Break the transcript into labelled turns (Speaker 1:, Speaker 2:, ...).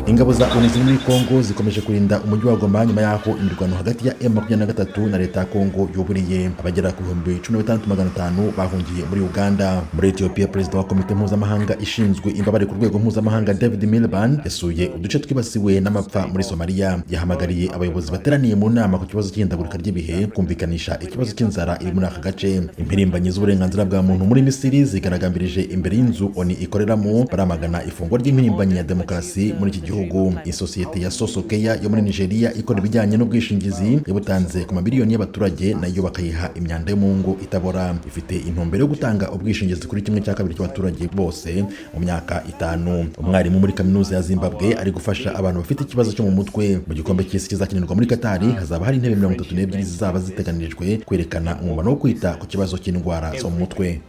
Speaker 1: Ingabo za ONU ziri muri Kongo zikomeje kurinda umujyi wa Goma nyuma yaho imirwano hagati ya M23 na leta ya Kongo yuburiye. Abagera ku 16,500 bahungiye muri Uganda. Muri Ethiopia, perezida wa komite mpuzamahanga ishinzwe imbabare ku rwego mpuzamahanga David Miliband yasuye uduce twibasiwe n'amapfa muri Somalia. Yahamagariye abayobozi bateraniye mu nama ku kibazo cy'ihindagurika ry'ibihe kumvikanisha ikibazo cy'inzara iri muri aka gace. Impirimbanyi z'uburenganzira bwa muntu muri Misiri zigaragambirije imbere y'inzu ONU ikoreramo baramagana ifungwa ry'impirimbanyi ya demokarasi muri iki gihugu. Isosiyete ya Sosokeya yo muri Nigeria ikora ibijyanye n'ubwishingizi yabutanze ku mabiliyoni y'abaturage nayo bakayiha imyanda yo mu ngo itabora. Ifite intumbero yo gutanga ubwishingizi kuri 1/2 cy'abaturage bose mu myaka 5. Umwarimu muri kaminuza ya Zimbabwe ari gufasha abantu bafite ikibazo cyo mu mutwe. Mu gikombe cy'isi kizakinirwa muri Qatar hazaba hari intebe 32 zizaba ziteganirijwe kwerekana umubano wo kwita ku kibazo cy'indwara zo mu mutwe.